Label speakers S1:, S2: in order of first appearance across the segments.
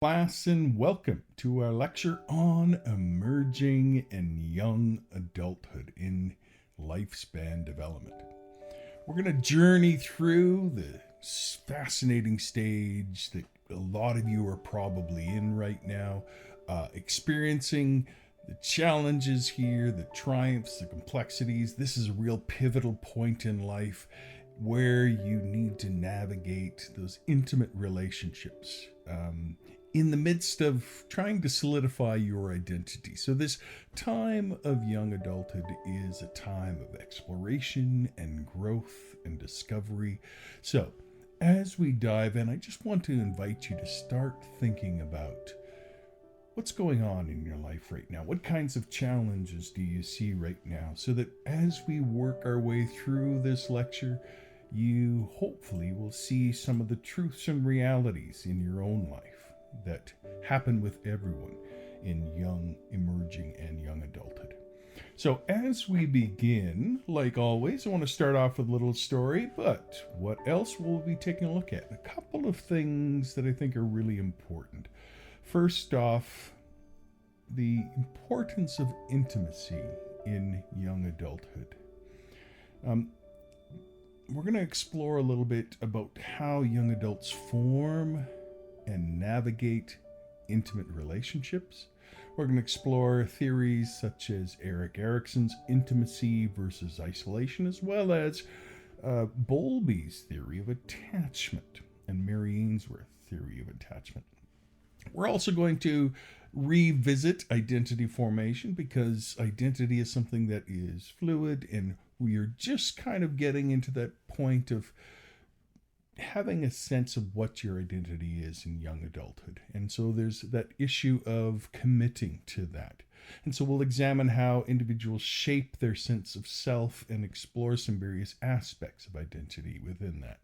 S1: Class, and welcome to our lecture on emerging and young adulthood in lifespan development. We're going to journey through the fascinating stage that a lot of you are probably in right now, experiencing the challenges here, the triumphs, the complexities. This is a real pivotal point in life where you need to navigate those intimate relationships in the midst of trying to solidify your identity. So, this time of young adulthood is a time of exploration and growth and discovery. So, as we dive in, I just want to invite you to start thinking about what's going on in your life right now. What kinds of challenges do you see right now? So that as we work our way through this lecture, you hopefully will see some of the truths and realities in your own life that happen with everyone in young, emerging, and young adulthood. So, as we begin, like always, I want to start off with a little story, but what else will we be taking a look at? A couple of things that I think are really important. First off, the importance of intimacy in young adulthood. We're going to explore a little bit about how young adults form and navigate intimate relationships. We're going to explore theories such as Erik Erikson's intimacy versus isolation, as well as Bowlby's theory of attachment and Mary Ainsworth's theory of attachment. We're also going to revisit identity formation because identity is something that is fluid, and we are just kind of getting into that point of having a sense of what your identity is in young adulthood. And so there's that issue of committing to that. And so we'll examine how individuals shape their sense of self and explore some various aspects of identity within that.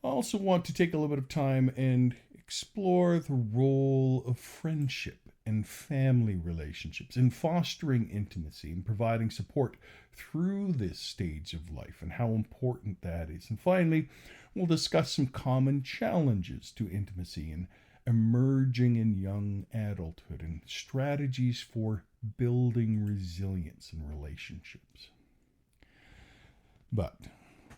S1: I also want to take a little bit of time and explore the role of friendship and family relationships in fostering intimacy and providing support through this stage of life and how important that is. And finally, we'll discuss some common challenges to intimacy and emerging in young adulthood and strategies for building resilience in relationships. But I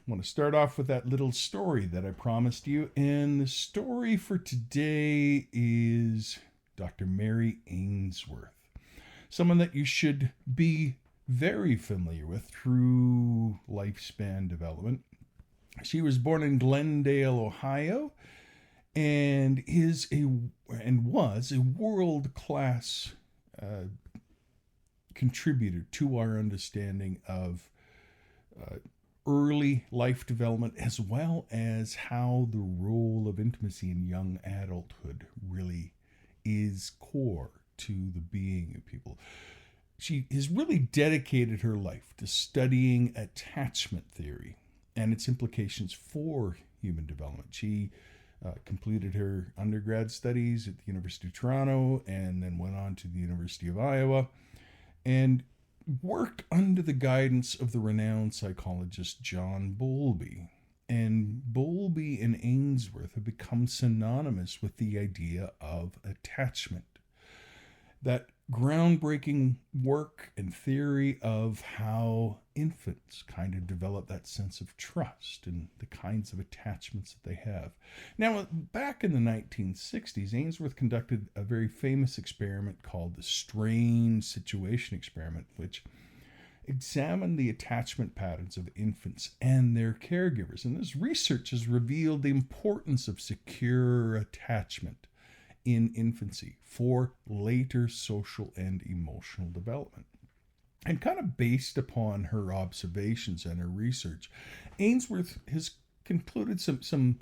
S1: want to start off with that little story that I promised you. And the story for today is Dr. Mary Ainsworth, someone that you should be very familiar with through lifespan development. She was born in Glendale, Ohio, and was a world-class contributor to our understanding of early life development, as well as how the role of intimacy in young adulthood really is core to the being of people. She has really dedicated her life to studying attachment theory and its implications for human development. She completed her undergrad studies at the University of Toronto and then went on to the University of Iowa and worked under the guidance of the renowned psychologist John Bowlby. And Bowlby and Ainsworth have become synonymous with the idea of attachment. That groundbreaking work and theory of how infants kind of develop that sense of trust and the kinds of attachments that they have. Now, back in the 1960s, Ainsworth conducted a very famous experiment called the strain situation experiment, which examined the attachment patterns of infants and their caregivers. And this research has revealed the importance of secure attachment in infancy for later social and emotional development. And kind of based upon her observations and her research, Ainsworth has concluded some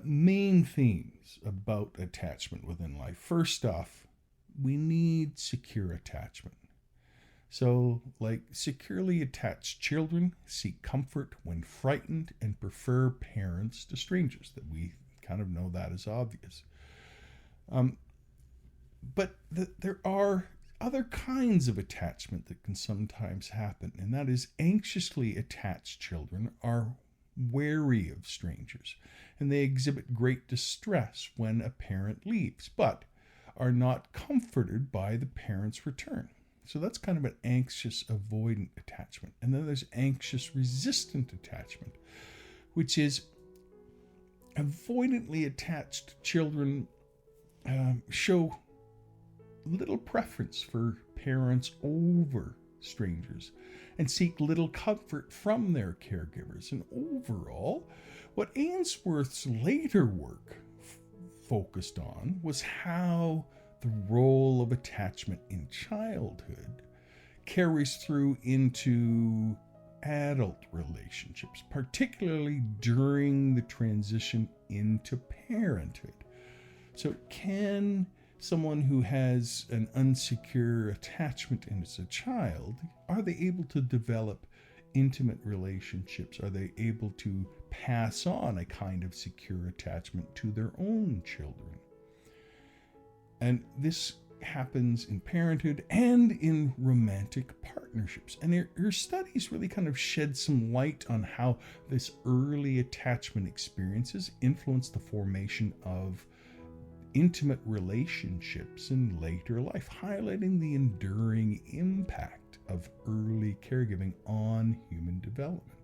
S1: main themes about attachment within life. First off, we need secure attachment. So, like securely attached children seek comfort when frightened and prefer parents to strangers. That we kind of know that is obvious. But there are other kinds of attachment that can sometimes happen, and that is anxiously attached children are wary of strangers, and they exhibit great distress when a parent leaves, but are not comforted by the parent's return. So that's kind of an anxious avoidant attachment. And then there's anxious resistant attachment, which is avoidantly attached children show little preference for parents over strangers and seek little comfort from their caregivers. And overall, what Ainsworth's later work focused on was how the role of attachment in childhood carries through into adult relationships, particularly during the transition into parenthood. So can someone who has an unsecure attachment as a child, are they able to develop intimate relationships? Are they able to pass on a kind of secure attachment to their own children? And this happens in parenthood and in romantic partnerships. And her studies really kind of shed some light on how this early attachment experiences influence the formation of intimate relationships in later life, highlighting the enduring impact of early caregiving on human development.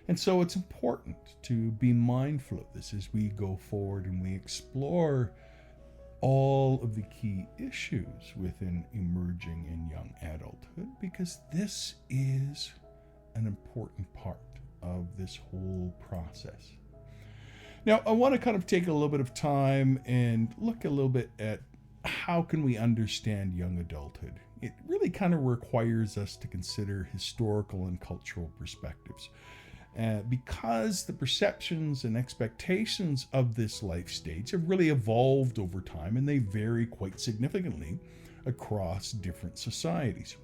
S1: And so it's important to be mindful of this as we go forward and we explore all of the key issues within emerging and young adulthood, because this is an important part of this whole process. Now, I want to kind of take a little bit of time and look a little bit at how can we understand young adulthood. It really kind of requires us to consider historical and cultural perspectives. Because the perceptions and expectations of this life stage have really evolved over time, and they vary quite significantly across different societies.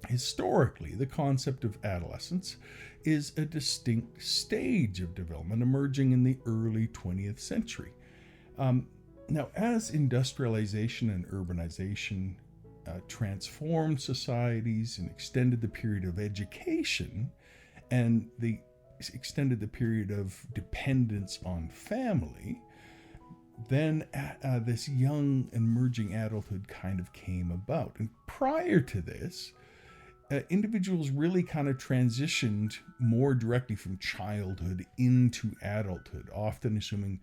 S1: Historically, the concept of adolescence is a distinct stage of development emerging in the early 20th century. Now, as industrialization and urbanization transformed societies and extended the period of education, and the extended the period of dependence on family, then this young emerging adulthood kind of came about. And prior to this, individuals really kind of transitioned more directly from childhood into adulthood, often assuming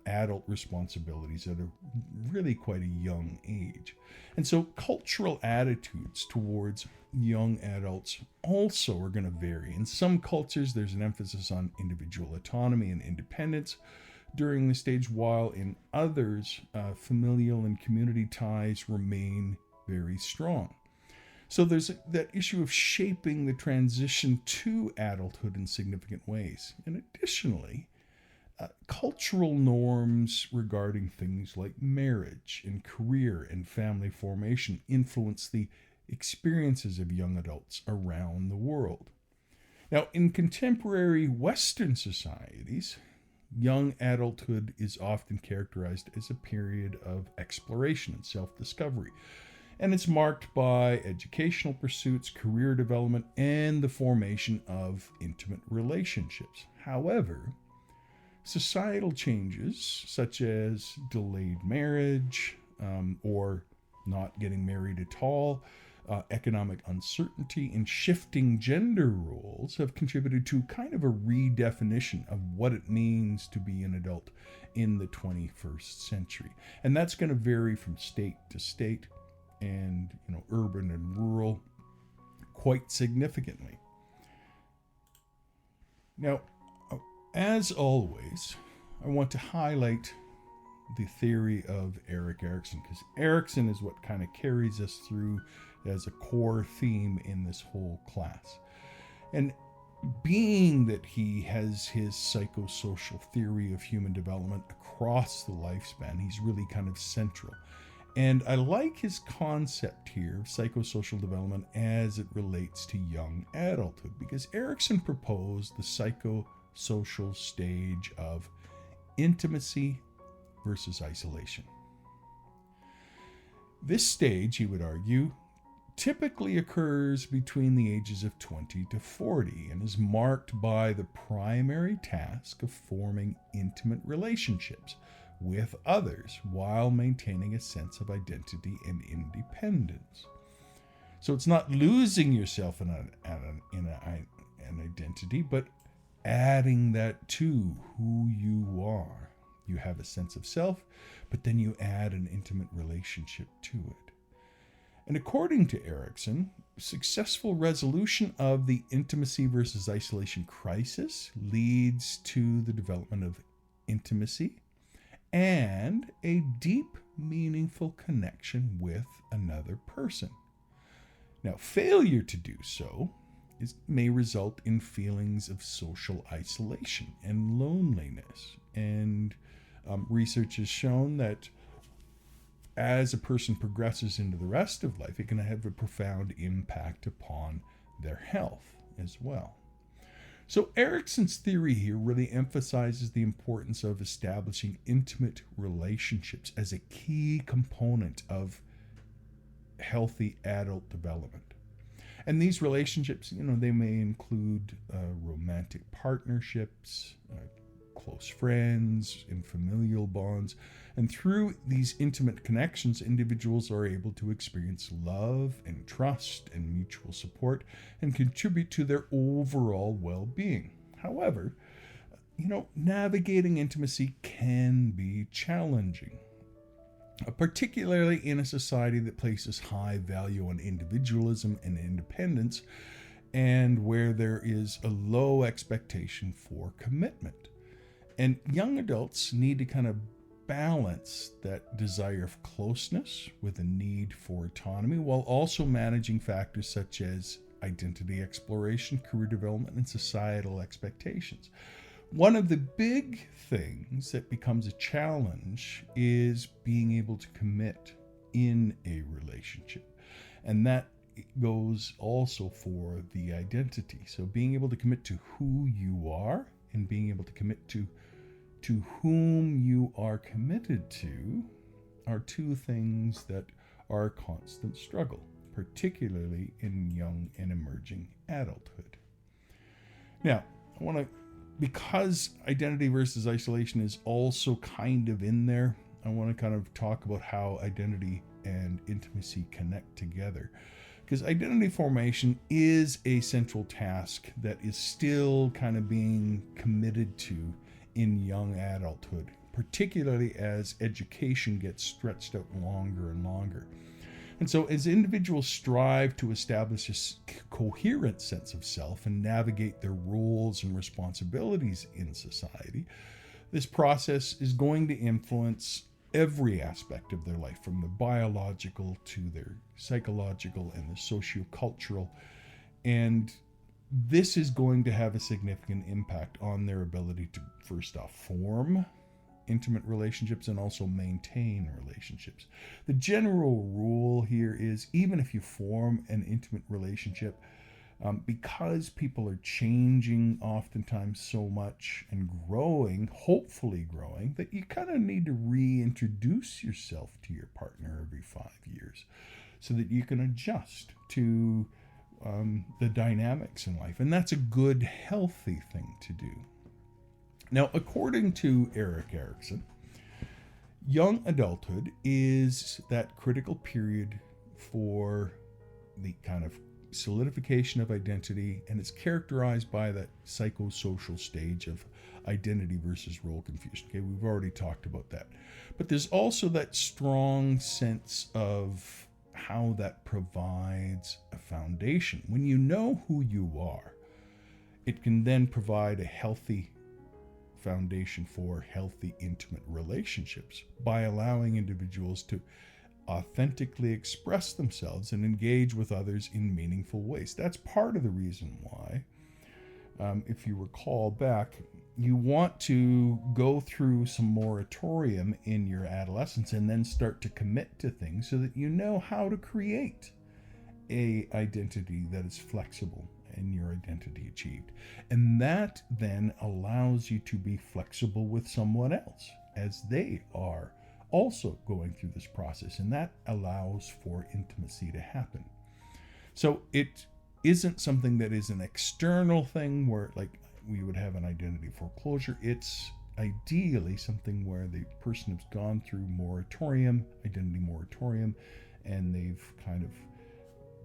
S1: adult responsibilities at a really quite a young age. And so cultural attitudes towards young adults also are going to vary. In some cultures, there's an emphasis on individual autonomy and independence during the stage, while in others, familial and community ties remain very strong. So there's that issue of shaping the transition to adulthood in significant ways. And additionally, cultural norms regarding things like marriage and career and family formation influence the experiences of young adults around the world. Now, in contemporary Western societies, young adulthood is often characterized as a period of exploration and self-discovery. And it's marked by educational pursuits, career development, and the formation of intimate relationships. However, societal changes, such as delayed marriage or not getting married at all, economic uncertainty, and shifting gender roles have contributed to kind of a redefinition of what it means to be an adult in the 21st century. And that's going to vary from state to state and, urban and rural quite significantly. Now, as always, I want to highlight the theory of Erik Erikson, because Erikson is what kind of carries us through as a core theme in this whole class. And being that he has his psychosocial theory of human development across the lifespan, he's really kind of central. And I like his concept here of psychosocial development as it relates to young adulthood, because Erikson proposed the psychosocial stage of intimacy versus isolation. This stage, he would argue, typically occurs between the ages of 20 to 40 and is marked by the primary task of forming intimate relationships with others while maintaining a sense of identity and independence. So it's not losing yourself in an identity, but adding that to who you are. You have a sense of self, but then you add an intimate relationship to it. And according to Erickson, successful resolution of the intimacy versus isolation crisis leads to the development of intimacy and a deep, meaningful connection with another person. Now, failure to do so may result in feelings of social isolation and loneliness. And research has shown that as a person progresses into the rest of life, it can have a profound impact upon their health as well. So Erickson's theory here really emphasizes the importance of establishing intimate relationships as a key component of healthy adult development. And these relationships, they may include romantic partnerships, close friends, and familial bonds. And through these intimate connections, individuals are able to experience love and trust and mutual support and contribute to their overall well-being. However, navigating intimacy can be challenging, particularly in a society that places high value on individualism and independence, and where there is a low expectation for commitment. And young adults need to kind of balance that desire of closeness with a need for autonomy, while also managing factors such as identity exploration, career development, and societal expectations. One of the big things that becomes a challenge is being able to commit in a relationship. And that goes also for the identity. So being able to commit to who you are and being able to commit to whom you are committed to are two things that are a constant struggle, particularly in young and emerging adulthood. Now, because identity versus isolation is also kind of in there, I want to kind of talk about how identity and intimacy connect together. Because identity formation is a central task that is still kind of being committed to in young adulthood, particularly as education gets stretched out longer and longer. And so as individuals strive to establish a coherent sense of self and navigate their roles and responsibilities in society, this process is going to influence every aspect of their life, from the biological to their psychological and the sociocultural. And this is going to have a significant impact on their ability to, first off, form intimate relationships and also maintain relationships. The general rule here is, even if you form an intimate relationship, because people are changing oftentimes so much and growing, hopefully growing, that you kind of need to reintroduce yourself to your partner every 5 years so that you can adjust to the dynamics in life. And that's a good, healthy thing to do. Now, according to Erik Erikson, young adulthood is that critical period for the kind of solidification of identity, and it's characterized by that psychosocial stage of identity versus role confusion. Okay, we've already talked about that. But there's also that strong sense of how that provides a foundation. When you know who you are, it can then provide a healthy foundation for healthy, intimate relationships by allowing individuals to authentically express themselves and engage with others in meaningful ways. That's part of the reason why, if you recall back, you want to go through some moratorium in your adolescence and then start to commit to things so that you know how to create a identity that is flexible and your identity achieved. And that then allows you to be flexible with someone else as they are also going through this process, and that allows for intimacy to happen. So it isn't something that is an external thing where like we would have an identity foreclosure. It's ideally something where the person has gone through identity moratorium, and they've kind of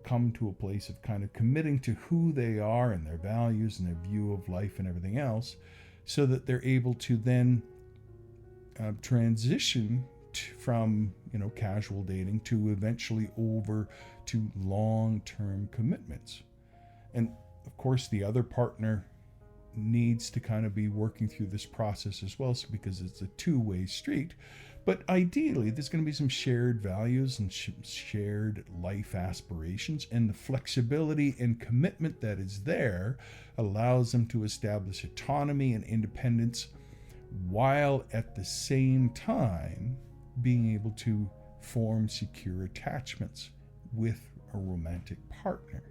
S1: come to a place of kind of committing to who they are and their values and their view of life and everything else, so that they're able to then transition from casual dating to eventually over to long-term commitments. And of course the other partner needs to kind of be working through this process as well, so because it's a two-way street. But ideally there's going to be some shared values and shared life aspirations, and the flexibility and commitment that is there allows them to establish autonomy and independence, while at the same time being able to form secure attachments with a romantic partner.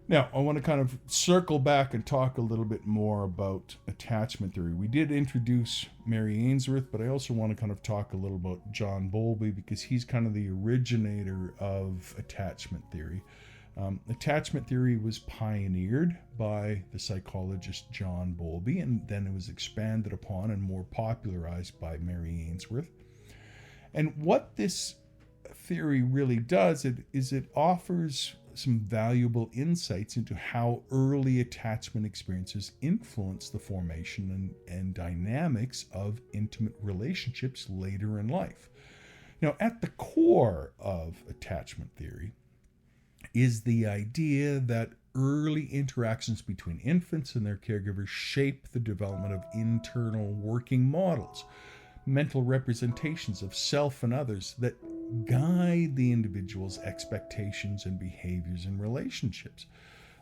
S1: Now, I want to kind of circle back and talk a little bit more about attachment theory. We did introduce Mary Ainsworth, but I also want to kind of talk a little about John Bowlby, because he's kind of the originator of attachment theory. Attachment theory was pioneered by the psychologist John Bowlby, and then it was expanded upon and more popularized by Mary Ainsworth. And what this theory really does is it offers some valuable insights into how early attachment experiences influence the formation and dynamics of intimate relationships later in life. Now, at the core of attachment theory is the idea that early interactions between infants and their caregivers shape the development of internal working models, mental representations of self and others that guide the individual's expectations and behaviors in relationships.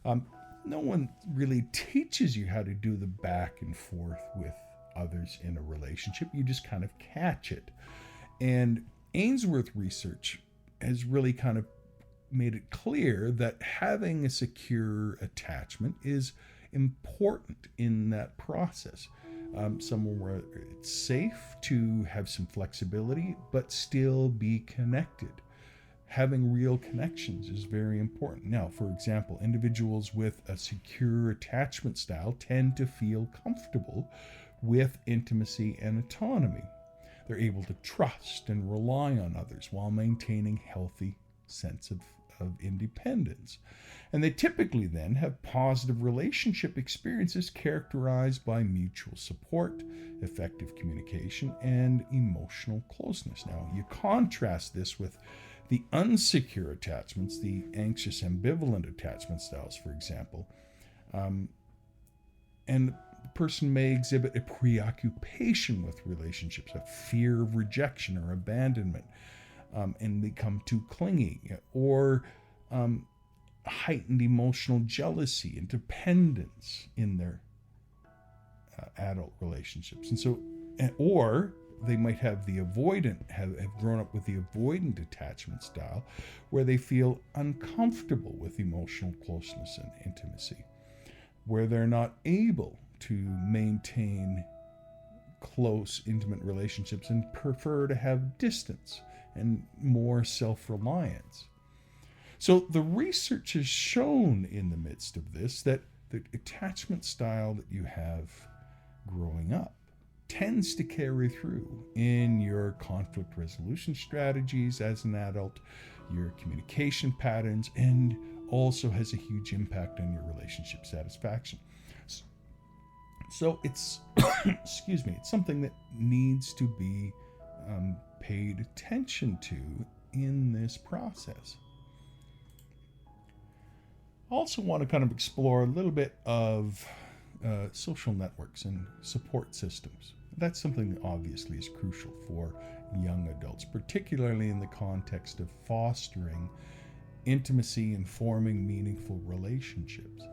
S1: No one really teaches you how to do the back and forth with others in a relationship. You just kind of catch it. And Ainsworth research has really kind of made it clear that having a secure attachment is important in that process. Somewhere where it's safe to have some flexibility, but still be connected. Having real connections is very important. Now, for example, individuals with a secure attachment style tend to feel comfortable with intimacy and autonomy. They're able to trust and rely on others while maintaining healthy sense of independence. And they typically then have positive relationship experiences characterized by mutual support, effective communication, and emotional closeness. Now, you contrast this with the unsecure attachments, the anxious ambivalent attachment styles, for example. And the person may exhibit a preoccupation with relationships, a fear of rejection or abandonment, and become too clingy, or heightened emotional jealousy and dependence in their adult relationships. And so, or they might have the avoidant, have grown up with the avoidant attachment style, where they feel uncomfortable with emotional closeness and intimacy, where they're not able to maintain close, intimate relationships and prefer to have distance and more self-reliance. So the research has shown in the midst of this that the attachment style that you have growing up tends to carry through in your conflict resolution strategies as an adult, your communication patterns, and also has a huge impact on your relationship satisfaction. So it's, excuse me, it's something that needs to be paid attention to in this process. I also want to kind of explore a little bit of social networks and support systems. That's something that obviously is crucial for young adults, particularly in the context of fostering intimacy and forming meaningful relationships.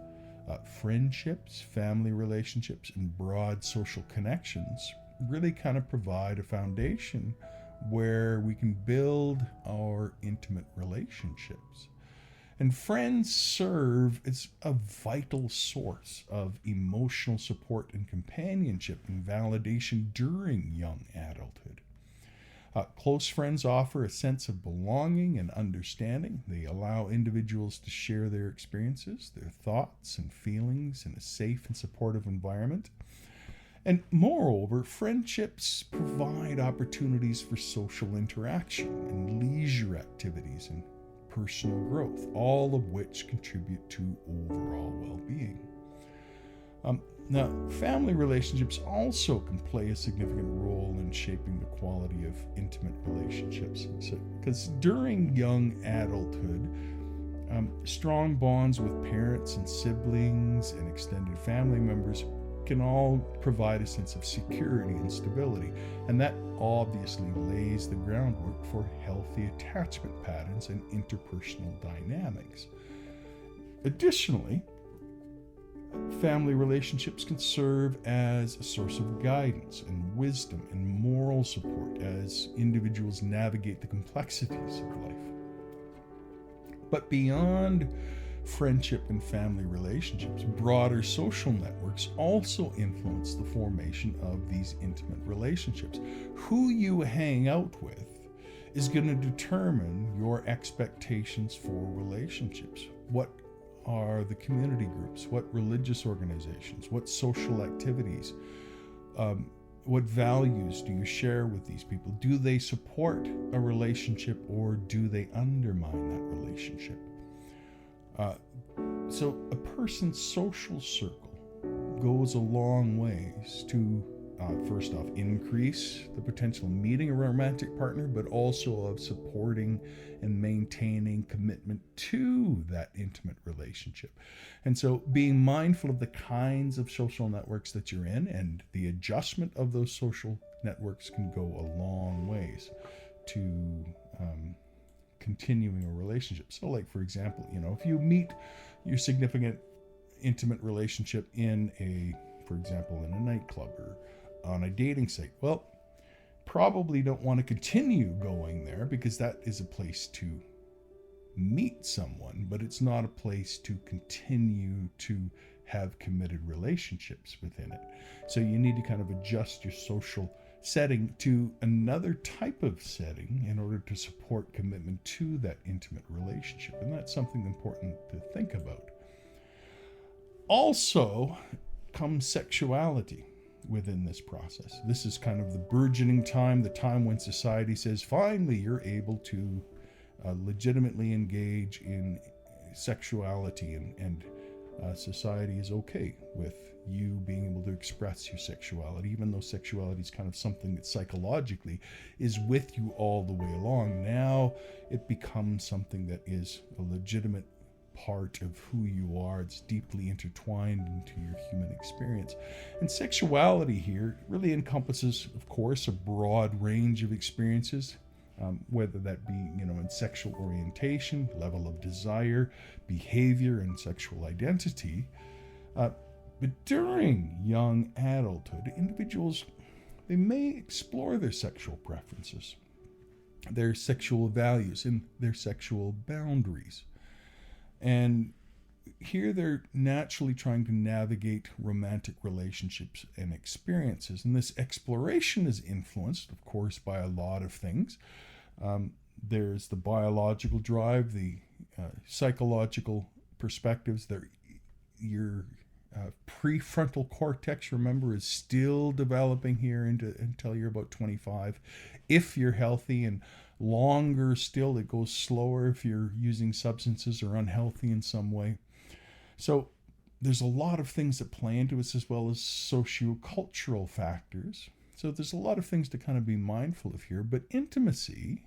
S1: Friendships, family relationships, and broad social connections really kind of provide a foundation where we can build our intimate relationships. And friends serve as a vital source of emotional support and companionship and validation during young adulthood. Close friends offer a sense of belonging and understanding. They allow individuals to share their experiences, their thoughts and feelings in a safe and supportive environment. And moreover, friendships provide opportunities for social interaction and leisure activities and personal growth, all of which contribute to overall well-being. Now, family relationships also can play a significant role in shaping the quality of intimate relationships. Because during young adulthood, strong bonds with parents and siblings and extended family members can all provide a sense of security and stability. And that obviously lays the groundwork for healthy attachment patterns and interpersonal dynamics. Additionally, family relationships can serve as a source of guidance and wisdom and moral support as individuals navigate the complexities of life. But beyond friendship and family relationships, broader social networks also influence the formation of these intimate relationships. Who you hang out with is going to determine your expectations for relationships. What are the community groups? What religious organizations? What social activities? What values do you share with these people? Do they support a relationship or do they undermine that relationship? So a person's social circle goes a long ways to, first off, increase the potential of meeting a romantic partner, but also of supporting and maintaining commitment to that intimate relationship. And so being mindful of the kinds of social networks that you're in and the adjustment of those social networks can go a long ways to continuing a relationship. So like, for example, if you meet your significant intimate relationship for example, in a nightclub or on a dating site, well, probably don't want to continue going there because that is a place to meet someone, but it's not a place to continue to have committed relationships within it. So you need to kind of adjust your social setting to another type of setting in order to support commitment to that intimate relationship. And that's something important to think about. Also comes sexuality within this process. This is kind of the burgeoning time, the time when society says, finally, you're able to legitimately engage in sexuality and society is okay with you being able to express your sexuality, even though sexuality is kind of something that psychologically is with you all the way along. Now it becomes something that is a legitimate part of who you are. It's deeply intertwined into your human experience. And sexuality here really encompasses, of course, a broad range of experiences, whether that be, in sexual orientation, level of desire, behavior, and sexual identity. But during young adulthood, individuals, they may explore their sexual preferences, their sexual values, and their sexual boundaries. And here they're naturally trying to navigate romantic relationships and experiences. And this exploration is influenced, of course, by a lot of things. There's the biological drive, the psychological perspectives. Your prefrontal cortex, remember, is still developing here until you're about 25. If you're healthy, and longer still, it goes slower if you're using substances or unhealthy in some way. So there's a lot of things that play into this, as well as sociocultural factors. So there's a lot of things to kind of be mindful of here. But intimacy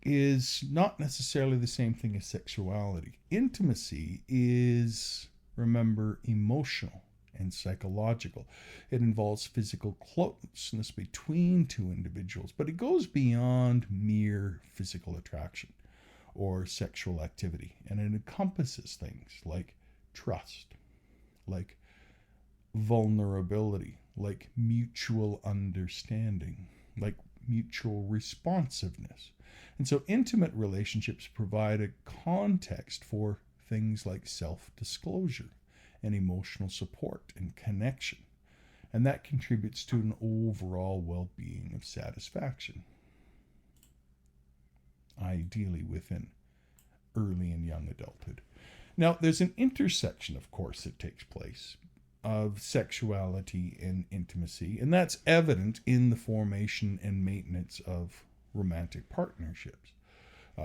S1: is not necessarily the same thing as sexuality. Intimacy is, remember, emotional and psychological. It involves physical closeness between two individuals, but it goes beyond mere physical attraction or sexual activity. And it encompasses things like trust, like vulnerability, like mutual understanding, like mutual responsiveness. And so intimate relationships provide a context for things like self-disclosure and emotional support and connection. And that contributes to an overall well-being of satisfaction, ideally within early and young adulthood. Now, there's an intersection, of course, that takes place of sexuality and intimacy, and that's evident in the formation and maintenance of romantic partnerships.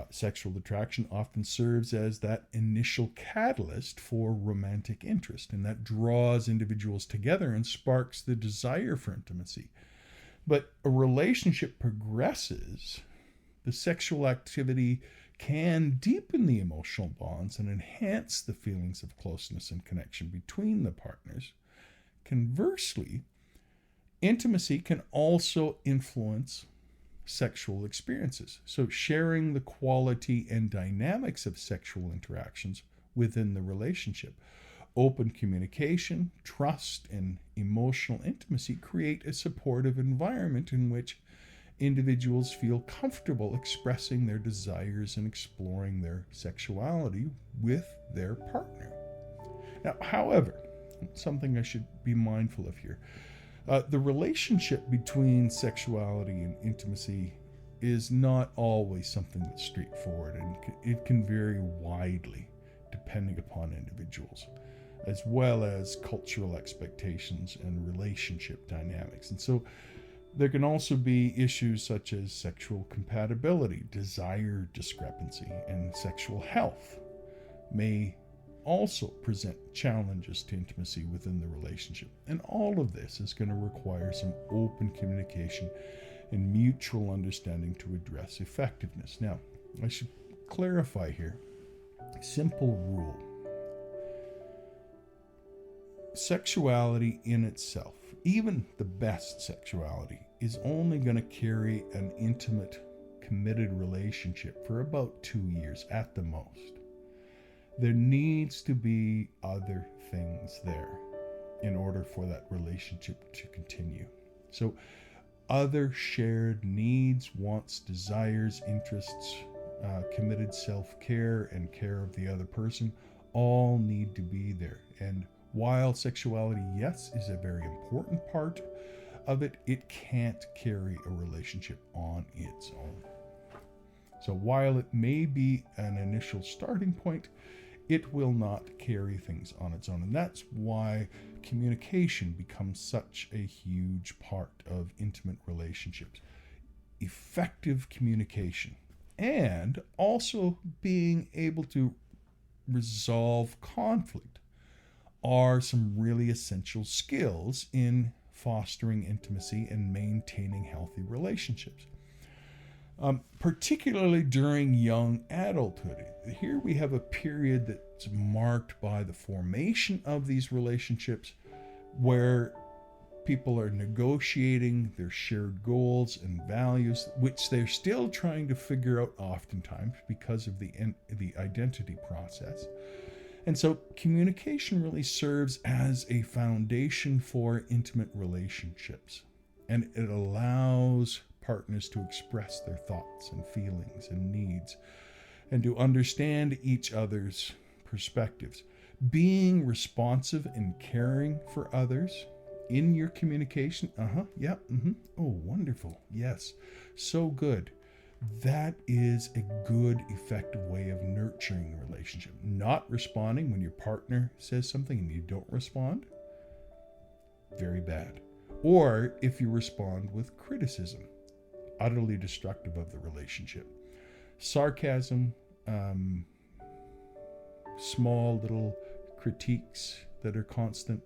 S1: Sexual attraction often serves as that initial catalyst for romantic interest, and that draws individuals together and sparks the desire for intimacy. But a relationship progresses, the sexual activity can deepen the emotional bonds and enhance the feelings of closeness and connection between the partners. Conversely, intimacy can also influence sexual experiences. So, sharing the quality and dynamics of sexual interactions within the relationship. Open communication, trust, and emotional intimacy create a supportive environment in which individuals feel comfortable expressing their desires and exploring their sexuality with their partner. Now, however, something I should be mindful of here. The relationship between sexuality and intimacy is not always something that's straightforward, and it can vary widely depending upon individuals, as well as cultural expectations and relationship dynamics. And so there can also be issues such as sexual compatibility, desire discrepancy, and sexual health may also present challenges to intimacy within the relationship. And all of this is going to require some open communication and mutual understanding to address effectiveness. Now, I should clarify here, simple rule. Sexuality in itself, even the best sexuality, is only going to carry an intimate, committed relationship for about 2 years at the most. There needs to be other things there in order for that relationship to continue. So, other shared needs, wants, desires, interests, committed self-care and care of the other person all need to be there. And while sexuality, yes, is a very important part of it, it can't carry a relationship on its own. So while it may be an initial starting point, it will not carry things on its own. And that's why communication becomes such a huge part of intimate relationships. Effective communication, and also being able to resolve conflict, are some really essential skills in fostering intimacy and maintaining healthy relationships. Particularly during young adulthood. Here we have a period that's marked by the formation of these relationships where people are negotiating their shared goals and values, which they're still trying to figure out oftentimes because of the identity process. And so communication really serves as a foundation for intimate relationships, and it allows partners to express their thoughts and feelings and needs and to understand each other's perspectives. Being responsive and caring for others in your communication. Oh, wonderful. Yes. So good. That is a good, effective way of nurturing a relationship. Not responding when your partner says something and you don't respond. Very bad. Or if you respond with criticism, utterly destructive of the relationship. Sarcasm, small little critiques that are constant,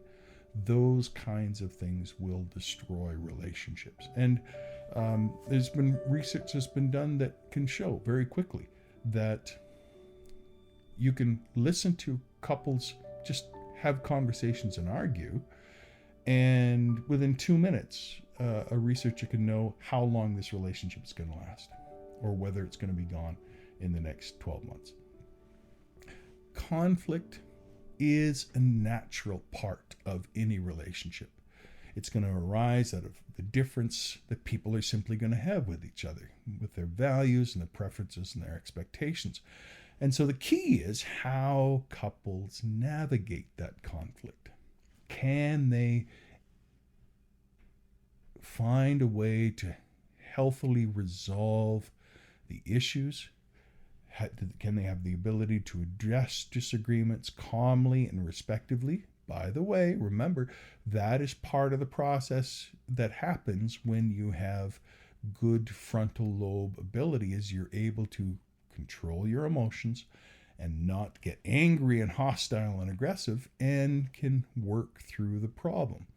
S1: those kinds of things will destroy relationships. And there's been research that's been done that can show very quickly that you can listen to couples just have conversations and argue, and within 2 minutes, a researcher can know how long this relationship is going to last, or whether it's going to be gone in the next 12 months. Conflict is a natural part of any relationship. It's going to arise out of the difference that people are simply going to have with each other, with their values and their preferences and their expectations. And so the key is how couples navigate that conflict. Can they find a way to healthily resolve the issues? Can they have the ability to address disagreements calmly and respectively? By the way, remember, that is part of the process that happens when you have good frontal lobe ability, is you're able to control your emotions and not get angry and hostile and aggressive, and can work through the problem.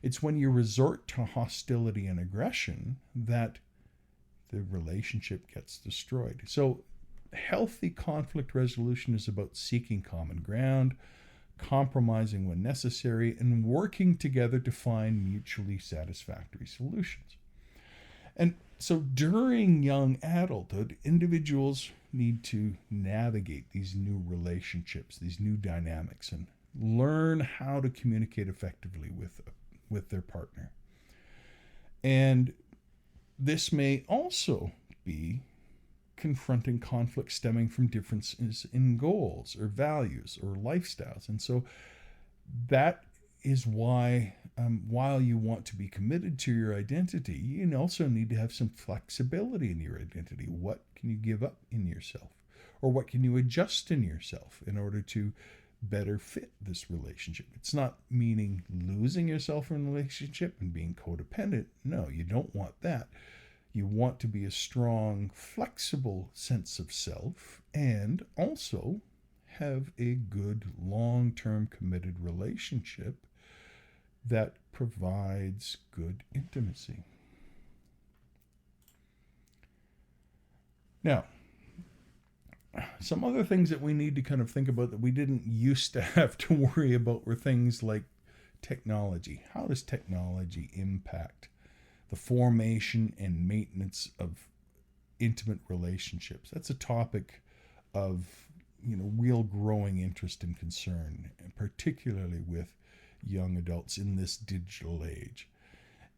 S1: It's when you resort to hostility and aggression that the relationship gets destroyed. So healthy conflict resolution is about seeking common ground, compromising when necessary, and working together to find mutually satisfactory solutions. And so during young adulthood, individuals need to navigate these new relationships, these new dynamics, and learn how to communicate effectively with their partner. And this may also be confronting conflict stemming from differences in goals or values or lifestyles. And so that is why, while you want to be committed to your identity, you also need to have some flexibility in your identity. What can you give up in yourself? Or what can you adjust in yourself in order to better fit this relationship? It's not meaning losing yourself in a relationship and being codependent. No, you don't want that. You want to be a strong, flexible sense of self, and also have a good, long-term committed relationship that provides good intimacy. Now, some other things that we need to kind of think about that we didn't used to have to worry about were things like technology. How does technology impact the formation and maintenance of intimate relationships? That's a topic of real growing interest and concern, and particularly with young adults in this digital age.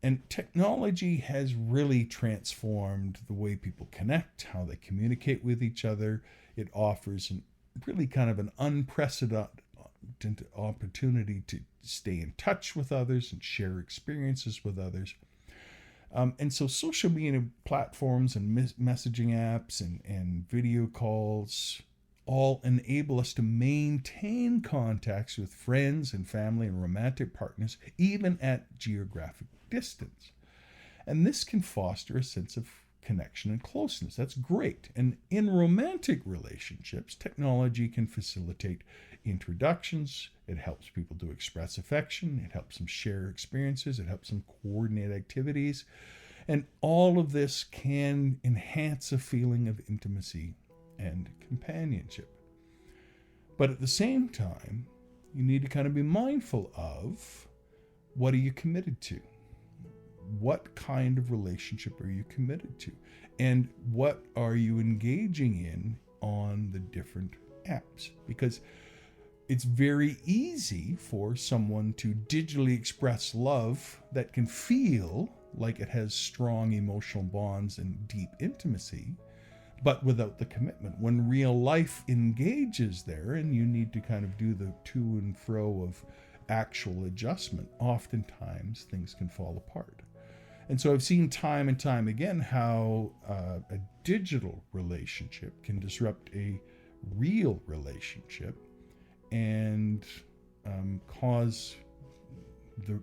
S1: And technology has really transformed the way people connect, how they communicate with each other. It offers really kind of an unprecedented opportunity to stay in touch with others and share experiences with others. And so social media platforms and messaging apps and video calls all enable us to maintain contacts with friends and family and romantic partners, even at geographic distance. And this can foster a sense of connection and closeness. That's great. And in romantic relationships, technology can facilitate introductions. It helps people to express affection. It helps them share experiences. It helps them coordinate activities. And all of this can enhance a feeling of intimacy and companionship. But at the same time, you need to kind of be mindful of, what are you committed to? What kind of relationship are you committed to? And what are you engaging in on the different apps? Because it's very easy for someone to digitally express love that can feel like it has strong emotional bonds and deep intimacy, but without the commitment. When real life engages there and you need to kind of do the to and fro of actual adjustment, oftentimes things can fall apart. And so I've seen time and time again how a digital relationship can disrupt a real relationship and cause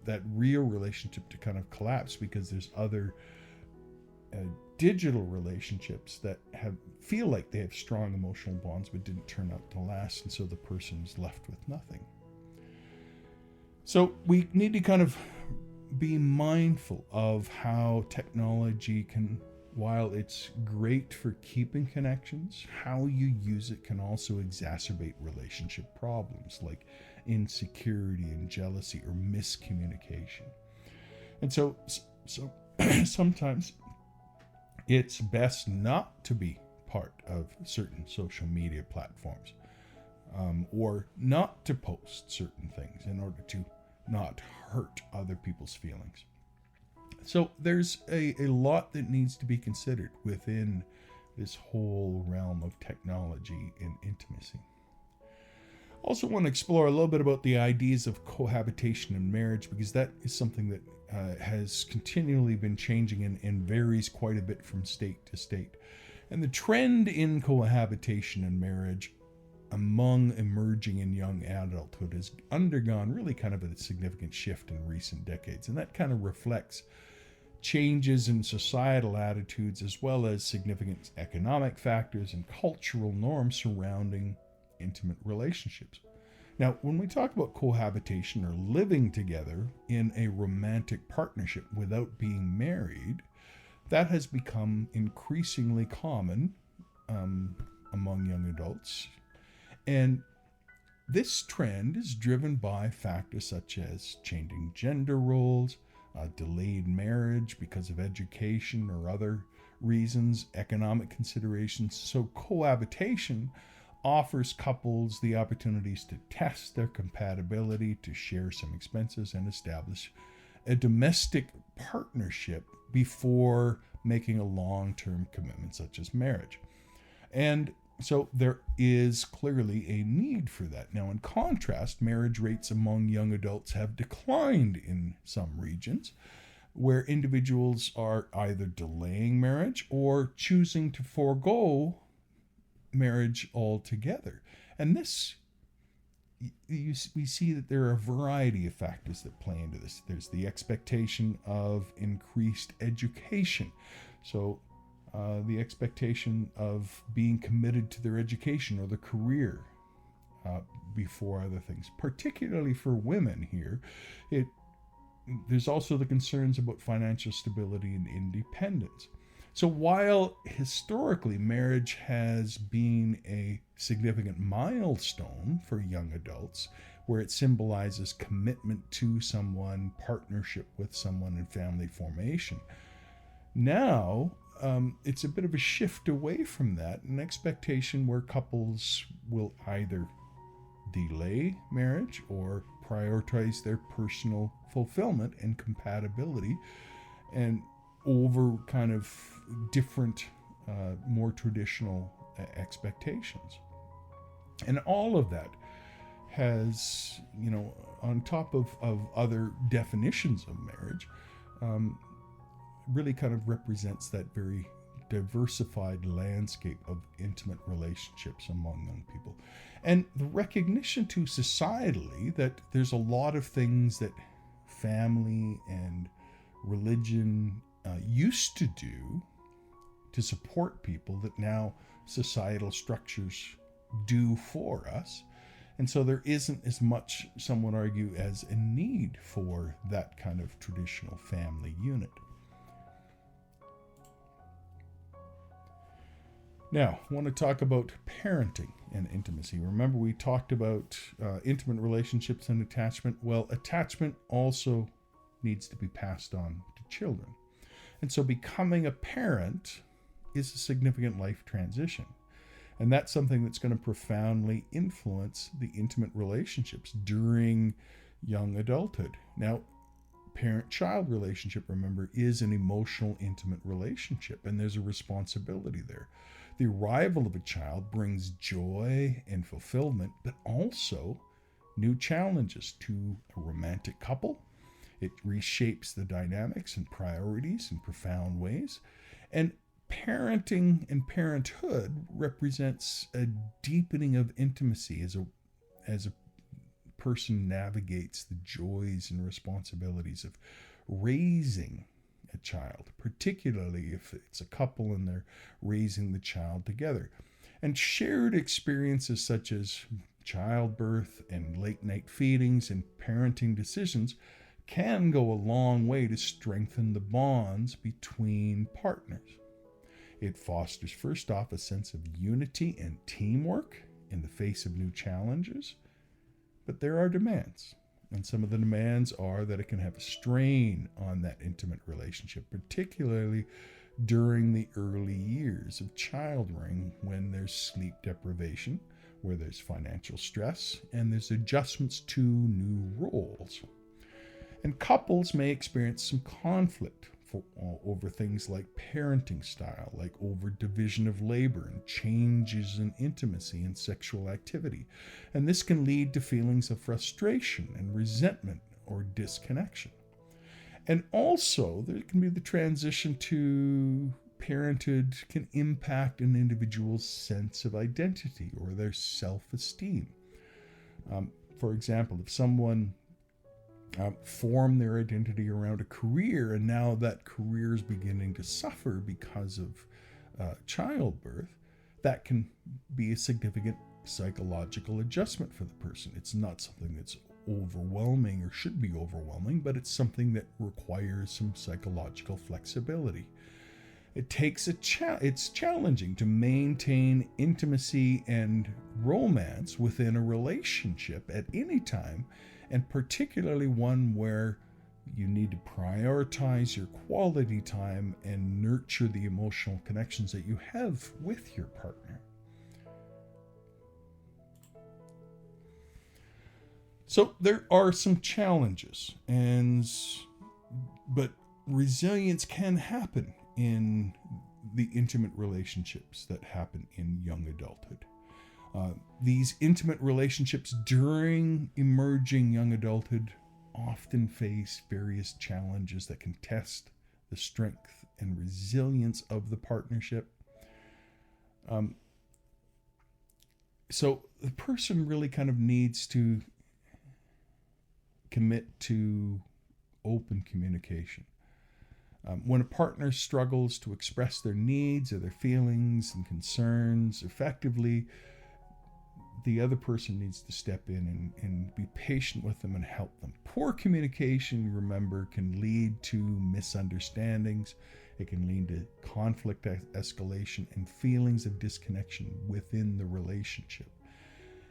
S1: that real relationship to kind of collapse, because there's other digital relationships that feel like they have strong emotional bonds but didn't turn out to last, and so the person is left with nothing. So we need to kind of be mindful of how technology can, while it's great for keeping connections, how you use it can also exacerbate relationship problems like insecurity and jealousy or miscommunication. And so sometimes it's best not to be part of certain social media platforms, or not to post certain things in order to not hurt other people's feelings. So there's a lot that needs to be considered within this whole realm of technology and intimacy. Also want to explore a little bit about the ideas of cohabitation in marriage, because that is something that has continually been changing and varies quite a bit from state to state. And the trend in cohabitation in marriage among emerging and young adulthood has undergone really kind of a significant shift in recent decades. And that kind of reflects changes in societal attitudes as well as significant economic factors and cultural norms surrounding intimate relationships. Now, when we talk about cohabitation or living together in a romantic partnership without being married, that has become increasingly common among young adults. And this trend is driven by factors such as changing gender roles, delayed marriage because of education or other reasons, economic considerations. So cohabitation offers couples the opportunities to test their compatibility, to share some expenses, and establish a domestic partnership before making a long-term commitment such as marriage. And so there is clearly a need for that. Now, in contrast, marriage rates among young adults have declined in some regions, where individuals are either delaying marriage or choosing to forego marriage altogether. And this, we see that there are a variety of factors that play into this. There's the expectation of increased education. So the expectation of being committed to their education or their career before other things, particularly for women here. There's also the concerns about financial stability and independence. So while historically marriage has been a significant milestone for young adults, where it symbolizes commitment to someone, partnership with someone, and family formation, now it's a bit of a shift away from that, an expectation where couples will either delay marriage or prioritize their personal fulfillment and compatibility and over kind of different, more traditional expectations. And all of that has, on top of other definitions of marriage, really kind of represents that very diversified landscape of intimate relationships among young people. And the recognition to societally that there's a lot of things that family and religion used to do to support people that now societal structures do for us. And so there isn't as much, some would argue, as a need for that kind of traditional family unit. Now, I want to talk about parenting and intimacy. Remember, we talked about intimate relationships and attachment. Well, attachment also needs to be passed on to children. And so becoming a parent is a significant life transition. And that's something that's going to profoundly influence the intimate relationships during young adulthood. Now, parent-child relationship, remember, is an emotional, intimate relationship, and there's a responsibility there. The arrival of a child brings joy and fulfillment, but also new challenges to a romantic couple. It reshapes the dynamics and priorities in profound ways. And parenting and parenthood represents a deepening of intimacy as a person navigates the joys and responsibilities of raising a child, particularly if it's a couple and they're raising the child together. And shared experiences such as childbirth and late night feedings and parenting decisions can go a long way to strengthen the bonds between partners. It fosters, first off, a sense of unity and teamwork in the face of new challenges. But there are demands. And some of the demands are that it can have a strain on that intimate relationship, particularly during the early years of child rearing, when there's sleep deprivation, where there's financial stress, and there's adjustments to new roles. And couples may experience some conflict over things like parenting style, like over division of labor and changes in intimacy and sexual activity. And this can lead to feelings of frustration and resentment or disconnection. And also, there can be the transition to parenthood can impact an individual's sense of identity or their self-esteem. For example, if someone formed their identity around a career and now that career is beginning to suffer because of childbirth, that can be a significant psychological adjustment for the person. It's not something that's overwhelming or should be overwhelming, but it's something that requires some psychological flexibility. It's challenging to maintain intimacy and romance within a relationship at any time, and particularly one where you need to prioritize your quality time and nurture the emotional connections that you have with your partner. So there are some challenges, but resilience can happen in the intimate relationships that happen in young adulthood. These intimate relationships during emerging young adulthood often face various challenges that can test the strength and resilience of the partnership. So the person really kind of needs to commit to open communication. When a partner struggles to express their needs or their feelings and concerns effectively, the other person needs to step in and be patient with them and help them. Poor communication, remember, can lead to misunderstandings. It can lead to conflict escalation and feelings of disconnection within the relationship.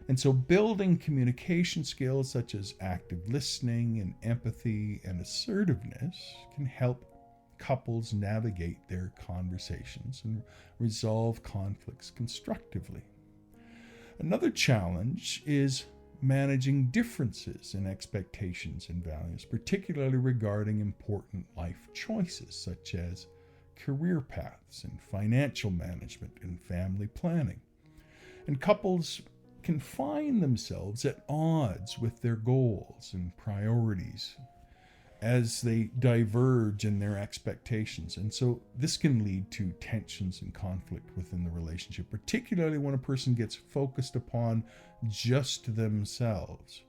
S1: And so building communication skills such as active listening and empathy and assertiveness can help couples navigate their conversations and resolve conflicts constructively. Another challenge is managing differences in expectations and values, particularly regarding important life choices such as career paths and financial management and family planning. And couples can find themselves at odds with their goals and priorities as they diverge in their expectations. And so this can lead to tensions and conflict within the relationship, particularly when a person gets focused upon just themselves.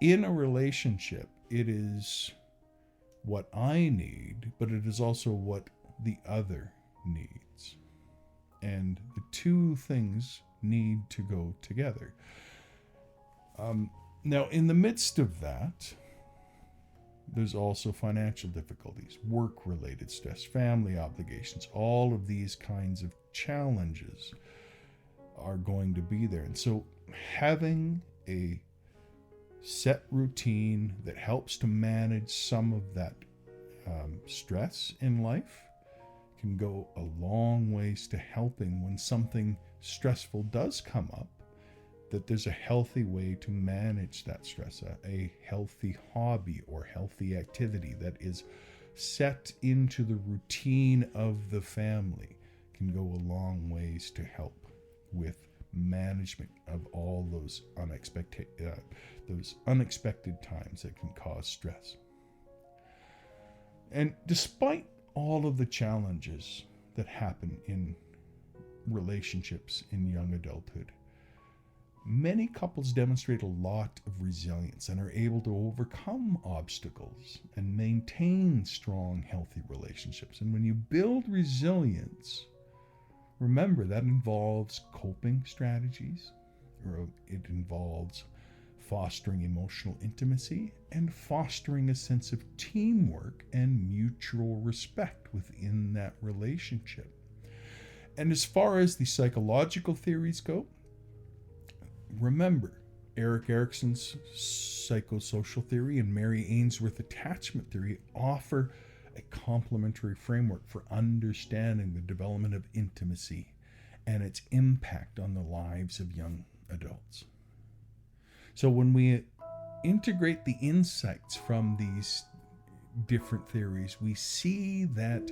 S1: In a relationship, it is what I need, but it is also what the other needs. And the two things need to go together. Now, in the midst of that, there's also financial difficulties, work-related stress, family obligations. All of these kinds of challenges are going to be there. And so having a set routine that helps to manage some of that stress in life can go a long ways to helping when something stressful does come up, that there's a healthy way to manage that stress, a healthy hobby or healthy activity that is set into the routine of the family can go a long ways to help with management of all those unexpected times that can cause stress. And despite all of the challenges that happen in relationships in young adulthood, many couples demonstrate a lot of resilience and are able to overcome obstacles and maintain strong, healthy relationships. And when you build resilience, remember that involves coping strategies, or it involves fostering emotional intimacy and fostering a sense of teamwork and mutual respect within that relationship. And as far as the psychological theories go, remember, Erik Erikson's psychosocial theory and Mary Ainsworth attachment theory offer a complementary framework for understanding the development of intimacy and its impact on the lives of young adults. So when we integrate the insights from these different theories, we see that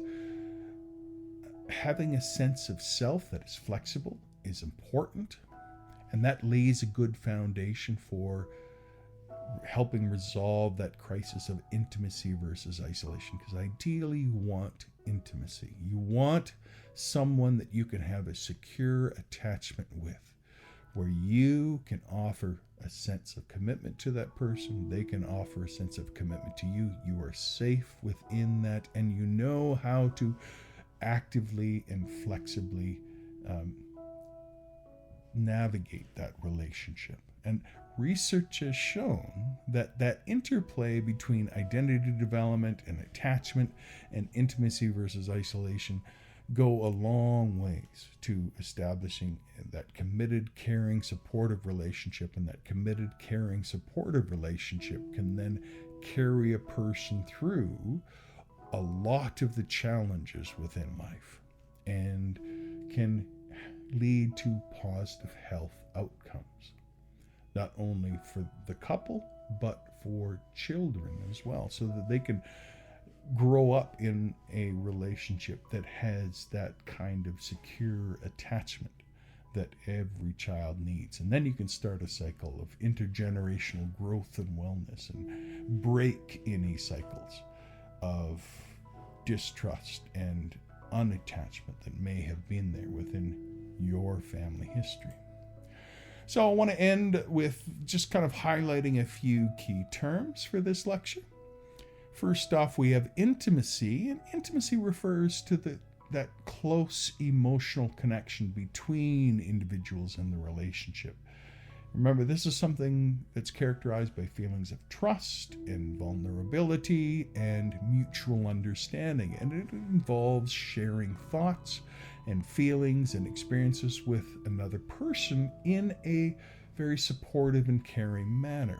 S1: having a sense of self that is flexible is important, and that lays a good foundation for helping resolve that crisis of intimacy versus isolation. Because ideally, you want intimacy. You want someone that you can have a secure attachment with, where you can offer a sense of commitment to that person. They can offer a sense of commitment to you. You are safe within that, and you know how to actively and flexibly navigate that relationship. And research has shown that that interplay between identity development and attachment and intimacy versus isolation go a long ways to establishing that committed, caring, supportive relationship. And that committed, caring, supportive relationship can then carry a person through a lot of the challenges within life and can lead to positive health outcomes, not only for the couple, but for children as well, so that they can grow up in a relationship that has that kind of secure attachment that every child needs. And then you can start a cycle of intergenerational growth and wellness and break any cycles of distrust and unattachment that may have been there within your family history. So I want to end with just kind of highlighting a few key terms for this lecture. First off, we have intimacy, and intimacy refers to that close emotional connection between individuals in the relationship. Remember, this is something that's characterized by feelings of trust and vulnerability and mutual understanding, and it involves sharing thoughts and feelings and experiences with another person in a very supportive and caring manner.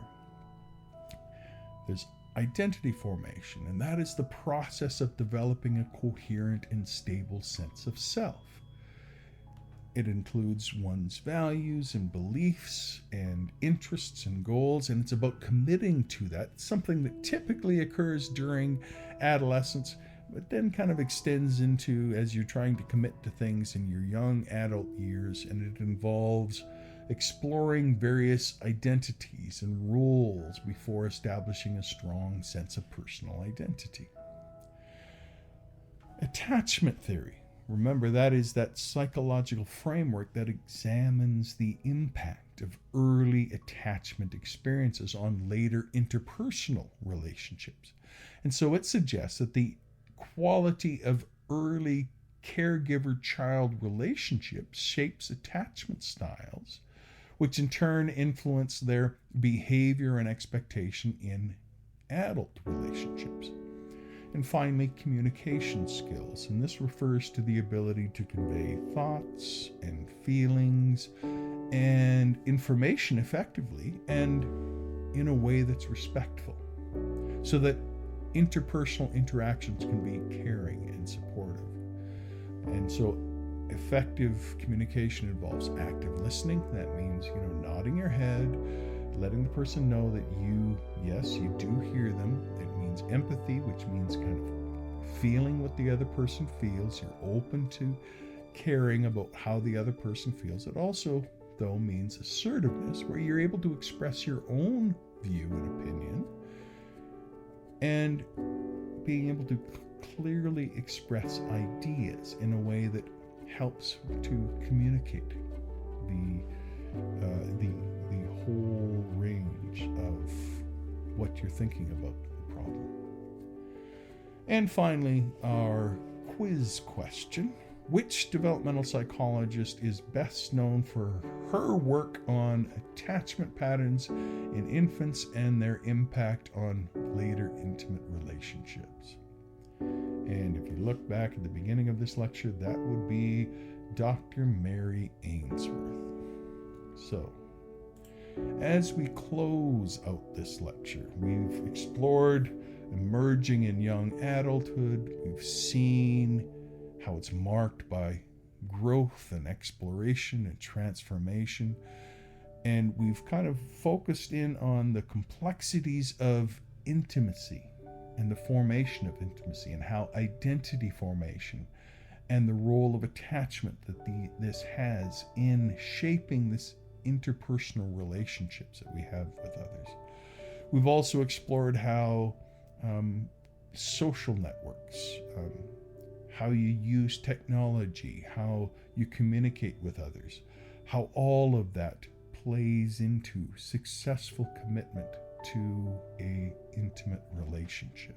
S1: There's identity formation, and that is the process of developing a coherent and stable sense of self. It includes one's values and beliefs and interests and goals, and it's about committing to that, something that typically occurs during adolescence, but then kind of extends into as you're trying to commit to things in your young adult years, and it involves exploring various identities and roles before establishing a strong sense of personal identity. Attachment theory. Remember, that is that psychological framework that examines the impact of early attachment experiences on later interpersonal relationships. And so it suggests that the quality of early caregiver-child relationships shapes attachment styles, which in turn influence their behavior and expectation in adult relationships. And finally, communication skills. And this refers to the ability to convey thoughts and feelings and information effectively and in a way that's respectful, so that interpersonal interactions can be caring and supportive. And so effective communication involves active listening. That means, nodding your head, letting the person know that you do hear them. It means empathy, which means kind of feeling what the other person feels. You're open to caring about how the other person feels. It also, though, means assertiveness, where you're able to express your own view and opinion and being able to clearly express ideas in a way that helps to communicate the whole range of what you're thinking about the problem. And finally, our quiz question. Which developmental psychologist is best known for her work on attachment patterns in infants and their impact on later intimate relationships? And if you look back at the beginning of this lecture, that would be Dr. Mary Ainsworth. So, as we close out this lecture, we've explored emerging in young adulthood. We've seen how it's marked by growth and exploration and transformation. And we've kind of focused in on the complexities of intimacy and the formation of intimacy, and how identity formation and the role of attachment that this has in shaping this interpersonal relationships that we have with others. We've also explored how social networks, how you use technology, how you communicate with others, how all of that plays into successful commitment to a intimate relationship.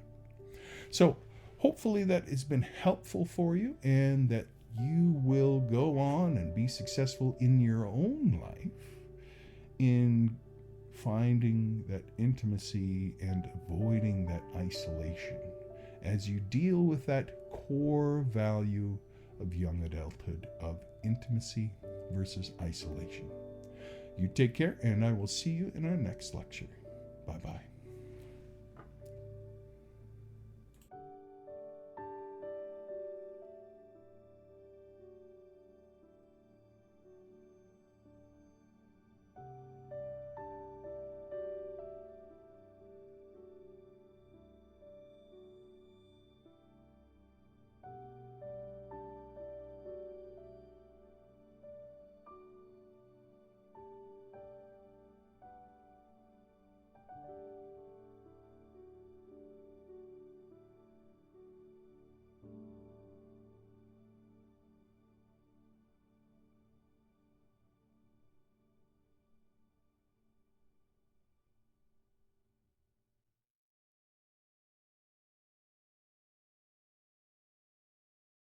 S1: So hopefully that has been helpful for you, and that you will go on and be successful in your own life in finding that intimacy and avoiding that isolation as you deal with that core value of young adulthood of intimacy versus isolation. You take care, and I will see you in our next lecture. Bye-bye.